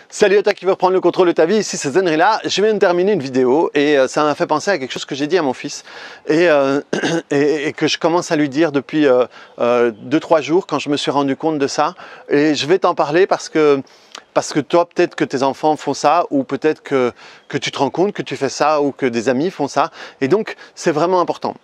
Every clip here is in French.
Salut à toi qui veut reprendre le contrôle de ta vie, ici c'est Zenrila. Je viens de terminer une vidéo et ça m'a fait penser à quelque chose que j'ai dit à mon fils et que je commence à lui dire depuis 2-3 jours quand je me suis rendu compte de ça. Et je vais t'en parler parce que toi peut-être que tes enfants font ça ou peut-être que tu te rends compte que tu fais ça ou que des amis font ça. Et donc c'est vraiment important.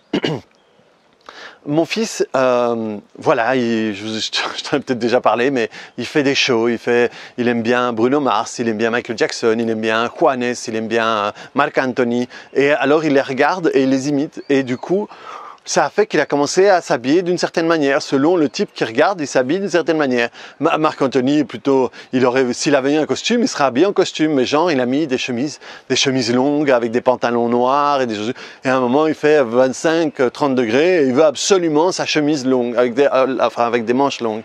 Mon fils, voilà, je t'en ai peut-être déjà parlé, mais il fait des shows, il aime bien Bruno Mars, il aime bien Michael Jackson, il aime bien Juanes, il aime bien Marc Anthony. Et alors il les regarde et il les imite. Et du coup, ça a fait qu'il a commencé à s'habiller d'une certaine manière. Selon le type qu'il regarde, il s'habille d'une certaine manière. Marc Anthony, plutôt, s'il avait eu un costume, il serait habillé en costume. Mais genre, il a mis des chemises longues avec des pantalons noirs et des choses. Et à un moment, il fait 25-30 degrés et il veut absolument sa chemise longue, avec des manches longues.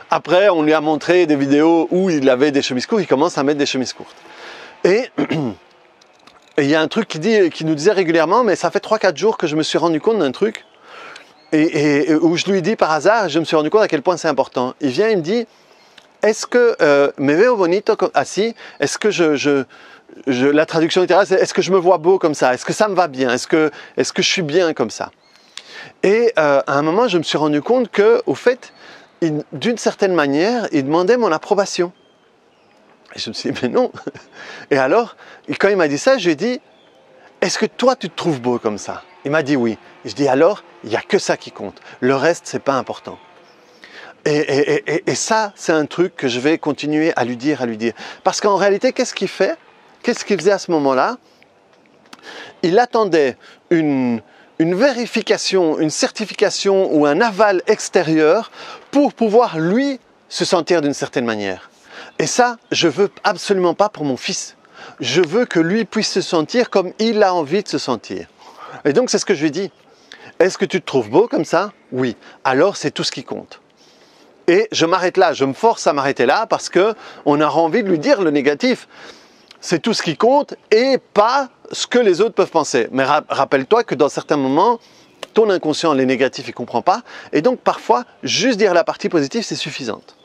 Après, on lui a montré des vidéos où il avait des chemises courtes, il commence à mettre des chemises courtes. Et il y a un truc qui nous disait régulièrement, mais ça fait 3-4 jours que je me suis rendu compte d'un truc, et où je lui dis par hasard, je me suis rendu compte à quel point c'est important. Il vient, il me dit, est-ce que, me veo bonito así, est-ce que la traduction littérale, c'est est-ce que je me vois beau comme ça, est-ce que ça me va bien, est-ce que je suis bien comme ça? Et à un moment, je me suis rendu compte qu'au fait, d'une certaine manière, il demandait mon approbation. Et je me suis dit, mais non. Et alors, quand il m'a dit ça, je lui ai dit, est-ce que toi, tu te trouves beau comme ça? Il m'a dit oui. Et je dis, alors, il n'y a que ça qui compte. Le reste, c'est pas important. Et ça, c'est un truc que je vais continuer à lui dire. Parce qu'en réalité, qu'est-ce qu'il fait? Qu'est-ce qu'il faisait à ce moment-là? Il attendait une vérification, une certification ou un aval extérieur pour pouvoir, lui, se sentir d'une certaine manière. Et ça, je veux absolument pas pour mon fils. Je veux que lui puisse se sentir comme il a envie de se sentir. Et donc, c'est ce que je lui dis. Est-ce que tu te trouves beau comme ça? Oui. Alors, c'est tout ce qui compte. Et je m'arrête là. Je me force à m'arrêter là parce qu'on aura envie de lui dire le négatif. C'est tout ce qui compte et pas ce que les autres peuvent penser. Mais rappelle-toi que dans certains moments, ton inconscient, les négatifs, il ne comprend pas. Et donc, parfois, juste dire la partie positive, c'est suffisante.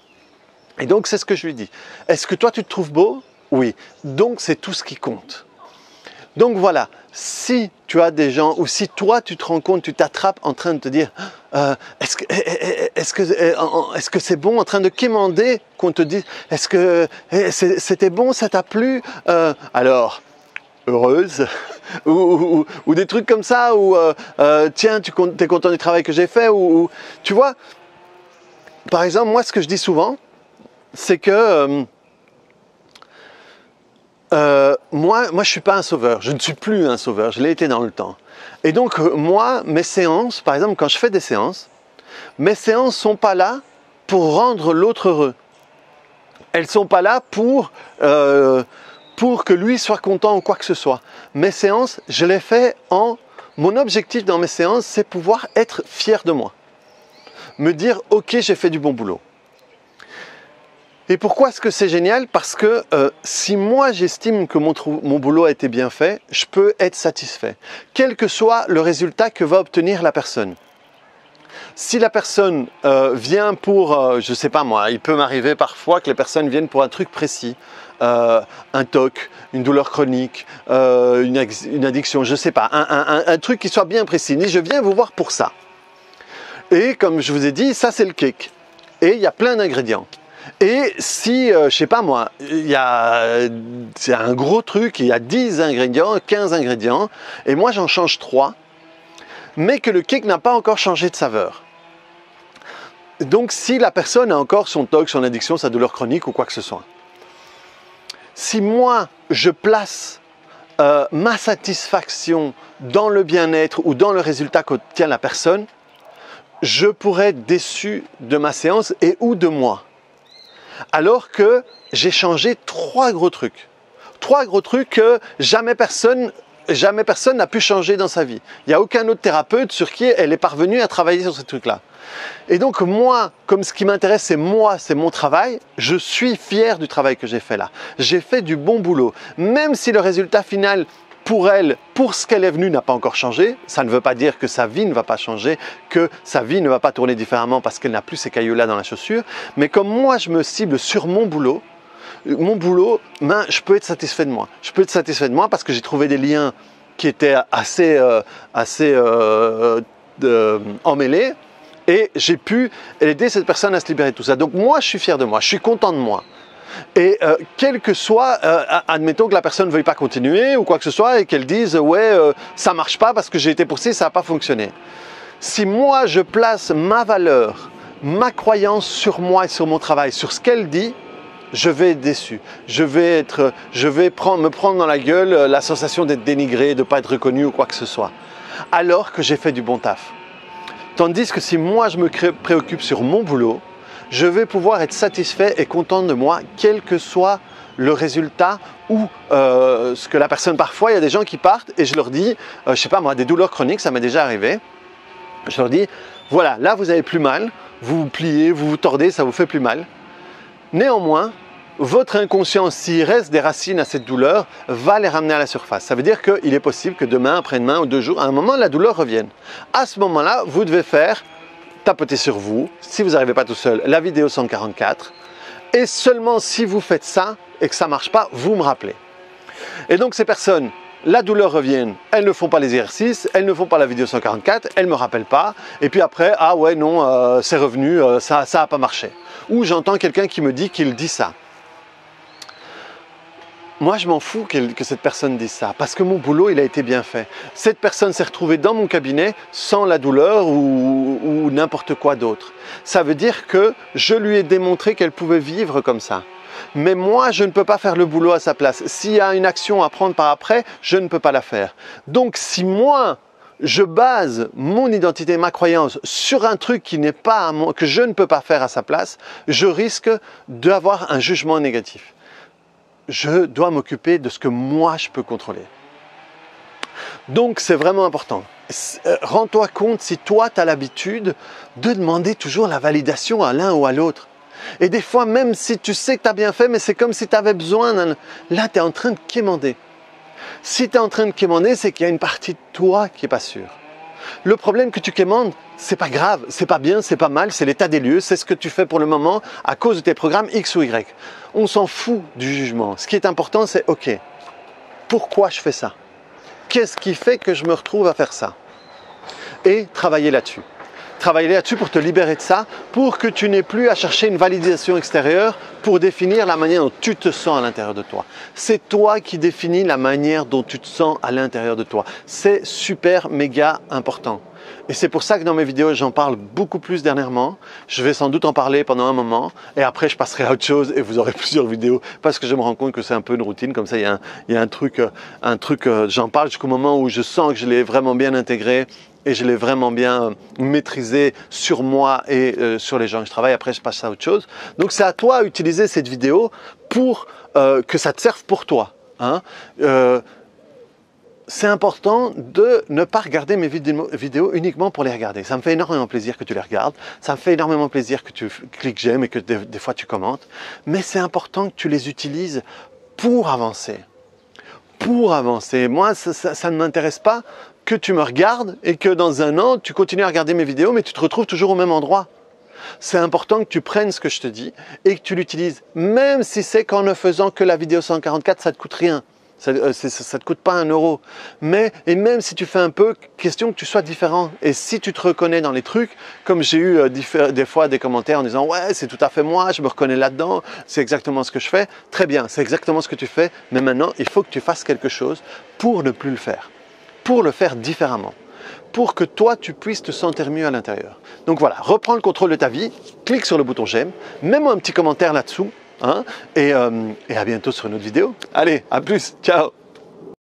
Et donc, c'est ce que je lui dis. Est-ce que toi, tu te trouves beau? Oui. Donc, c'est tout ce qui compte. Donc, voilà. Si tu as des gens, ou si toi, tu te rends compte, tu t'attrapes en train de te dire est-ce que c'est bon, en train de quémander, qu'on te dise est-ce que c'était bon, ça t'a plu? Alors, heureuse ou des trucs comme ça, ou tiens, tu es content du travail que j'ai fait, ou tu vois, par exemple, moi, ce que je dis souvent, c'est que moi, je ne suis pas un sauveur. Je ne suis plus un sauveur. Je l'ai été dans le temps. Et donc, moi, mes séances, par exemple, quand je fais des séances, mes séances ne sont pas là pour rendre l'autre heureux. Elles ne sont pas là pour que lui soit content ou quoi que ce soit. Mes séances, je les fais mon objectif dans mes séances, c'est pouvoir être fier de moi. Me dire, ok, j'ai fait du bon boulot. Et pourquoi est-ce que c'est génial? Parce que si moi j'estime que mon boulot a été bien fait, je peux être satisfait, quel que soit le résultat que va obtenir la personne. Si la personne vient pour, je ne sais pas moi, il peut m'arriver parfois que les personnes viennent pour un truc précis, un TOC, une douleur chronique, une addiction, je ne sais pas, un truc qui soit bien précis. Mais je viens vous voir pour ça. Et comme je vous ai dit, ça c'est le cake. Et il y a plein d'ingrédients. Et si, je sais pas moi, c'est un gros truc, il y a 10 ingrédients, 15 ingrédients, et moi j'en change 3, mais que le cake n'a pas encore changé de saveur. Donc si la personne a encore son TOC, son addiction, sa douleur chronique ou quoi que ce soit, si moi je place ma satisfaction dans le bien-être ou dans le résultat qu'obtient la personne, je pourrais être déçu de ma séance et ou de moi. Alors que j'ai changé 3 gros trucs. 3 gros trucs que jamais personne n'a pu changer dans sa vie. Il n'y a aucun autre thérapeute sur qui elle est parvenue à travailler sur ces trucs-là. Et donc moi, comme ce qui m'intéresse c'est moi, c'est mon travail, je suis fier du travail que j'ai fait là. J'ai fait du bon boulot. Même si le résultat final pour elle, pour ce qu'elle est venue, n'a pas encore changé. Ça ne veut pas dire que sa vie ne va pas changer, que sa vie ne va pas tourner différemment parce qu'elle n'a plus ces cailloux-là dans la chaussure. Mais comme moi, je me cible sur mon boulot, mon boulot, ben, je peux être satisfait de moi. Je peux être satisfait de moi parce que j'ai trouvé des liens qui étaient assez emmêlés et j'ai pu aider cette personne à se libérer de tout ça. Donc moi, je suis fier de moi, je suis content de moi. Et quel que soit, admettons que la personne ne veuille pas continuer ou quoi que ce soit et qu'elle dise « ouais, ça ne marche pas parce que j'ai été poussé, ça n'a pas fonctionné ». Si moi, je place ma valeur, ma croyance sur moi et sur mon travail, sur ce qu'elle dit, je vais être déçu. Je vais me prendre dans la gueule la sensation d'être dénigré, de ne pas être reconnu ou quoi que ce soit. Alors que j'ai fait du bon taf. Tandis que si moi, je me préoccupe sur mon boulot, je vais pouvoir être satisfait et content de moi, quel que soit le résultat ou ce que la personne... Parfois, il y a des gens qui partent et je leur dis, je ne sais pas moi, des douleurs chroniques, ça m'est déjà arrivé. Je leur dis, voilà, là vous avez plus mal, vous vous pliez, vous vous tordez, ça vous fait plus mal. Néanmoins, votre inconscient, s'il reste des racines à cette douleur, va les ramener à la surface. Ça veut dire qu'il est possible que demain, après-demain ou 2 jours, à un moment, la douleur revienne. À ce moment-là, vous devez faire tapoter sur vous, si vous n'arrivez pas tout seul, la vidéo 144. Et seulement si vous faites ça et que ça ne marche pas, vous me rappelez. Et donc ces personnes, la douleur revient, elles ne font pas les exercices, elles ne font pas la vidéo 144, elles ne me rappellent pas. Et puis après, ah ouais non, c'est revenu, ça n'a pas marché. Ou j'entends quelqu'un qui me dit qu'il dit ça. Moi, je m'en fous que cette personne dise ça, parce que mon boulot, il a été bien fait. Cette personne s'est retrouvée dans mon cabinet sans la douleur ou n'importe quoi d'autre. Ça veut dire que je lui ai démontré qu'elle pouvait vivre comme ça. Mais moi, je ne peux pas faire le boulot à sa place. S'il y a une action à prendre par après, je ne peux pas la faire. Donc, si moi, je base mon identité, ma croyance sur un truc qui n'est pas que je ne peux pas faire à sa place, je risque d'avoir un jugement négatif. Je dois m'occuper de ce que moi je peux contrôler. Donc c'est vraiment important. Rends-toi compte si toi tu as l'habitude de demander toujours la validation à l'un ou à l'autre. Et des fois même si tu sais que tu as bien fait, mais c'est comme si tu avais besoin d'un... Là tu es en train de quémander. Si tu es en train de quémander, c'est qu'il y a une partie de toi qui n'est pas sûre. Le problème que tu quémandes, c'est pas grave, c'est pas bien, c'est pas mal, c'est l'état des lieux, c'est ce que tu fais pour le moment à cause de tes programmes X ou Y. On s'en fout du jugement. Ce qui est important, c'est ok, pourquoi je fais ça? Qu'est-ce qui fait que je me retrouve à faire ça? Et travailler là-dessus. Travailler là-dessus pour te libérer de ça, pour que tu n'aies plus à chercher une validation extérieure pour définir la manière dont tu te sens à l'intérieur de toi. C'est toi qui définis la manière dont tu te sens à l'intérieur de toi. C'est super méga important. Et c'est pour ça que dans mes vidéos, j'en parle beaucoup plus dernièrement. Je vais sans doute en parler pendant un moment et après je passerai à autre chose et vous aurez plusieurs vidéos parce que je me rends compte que c'est un peu une routine. Comme ça, il y a un truc, j'en parle jusqu'au moment où je sens que je l'ai vraiment bien intégré et je l'ai vraiment bien maîtrisé sur moi et sur les gens que je travaille. Après, je passe à autre chose. Donc, c'est à toi d'utiliser cette vidéo pour que ça te serve pour toi. Hein. C'est important de ne pas regarder mes vidéos uniquement pour les regarder. Ça me fait énormément plaisir que tu les regardes. Ça me fait énormément plaisir que tu cliques j'aime et que des fois tu commentes. Mais c'est important que tu les utilises pour avancer. Pour avancer. Moi, ça ne m'intéresse pas que tu me regardes et que dans un an, tu continues à regarder mes vidéos, mais tu te retrouves toujours au même endroit. C'est important que tu prennes ce que je te dis et que tu l'utilises, même si c'est qu'en ne faisant que la vidéo 144, ça ne te coûte rien. Ça ne te coûte pas 1 euro. Et même si tu fais un peu, question que tu sois différent. Et si tu te reconnais dans les trucs, comme j'ai eu des fois des commentaires en disant « Ouais, c'est tout à fait moi, je me reconnais là-dedans, c'est exactement ce que je fais. » Très bien, c'est exactement ce que tu fais, mais maintenant, il faut que tu fasses quelque chose pour ne plus le faire. Pour le faire différemment. Pour que toi, tu puisses te sentir mieux à l'intérieur. Donc voilà, reprends le contrôle de ta vie, clique sur le bouton j'aime, mets-moi un petit commentaire là-dessous. Hein, et à bientôt sur une autre vidéo. Allez, à plus, ciao!